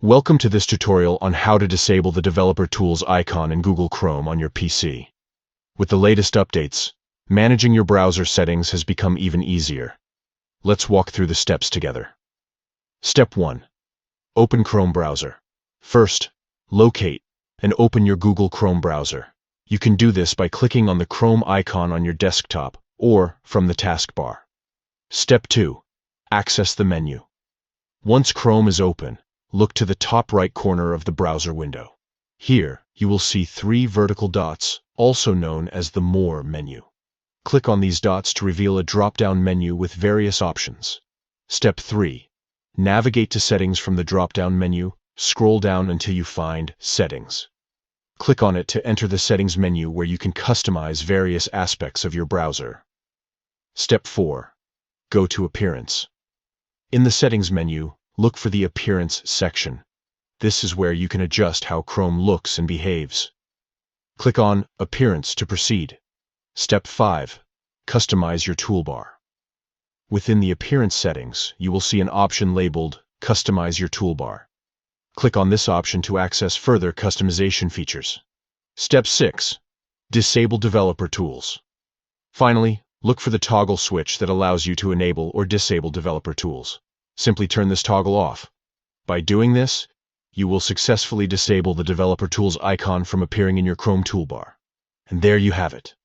Welcome to this tutorial on how to disable the Developer Tools icon in Google Chrome on your PC. With the latest updates, managing your browser settings has become even easier. Let's walk through the steps together. Step 1. Open Chrome browser. First, locate and open your Google Chrome browser. You can do this by clicking on the Chrome icon on your desktop or from the taskbar. Step 2. Access the menu. Once Chrome is open, look to the top right corner of the browser window. Here, you will see 3 vertical dots, also known as the More menu. Click on these dots to reveal a drop-down menu with various options. Step 3. Navigate to Settings from the drop-down menu. Scroll down until you find Settings. Click on it to enter the Settings menu where you can customize various aspects of your browser. Step 4. Go to Appearance. In the Settings menu, look for the Appearance section. This is where you can adjust how Chrome looks and behaves. Click on Appearance to proceed. Step 5. Customize your toolbar. Within the Appearance settings, you will see an option labeled Customize your toolbar. Click on this option to access further customization features. Step 6. Disable Developer Tools. Finally, look for the toggle switch that allows you to enable or disable Developer Tools. Simply turn this toggle off. By doing this, you will successfully disable the Developer Tools icon from appearing in your Chrome toolbar. And there you have it.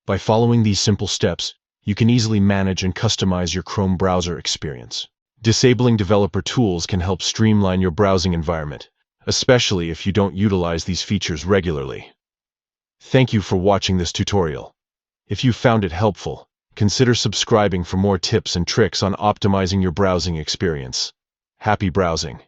By following these simple steps, you can easily manage and customize your Chrome browser experience. Disabling Developer Tools can help streamline your browsing environment, especially if you don't utilize these features regularly. Thank you for watching this tutorial. If you found it helpful, consider subscribing for more tips and tricks on optimizing your browsing experience. Happy browsing!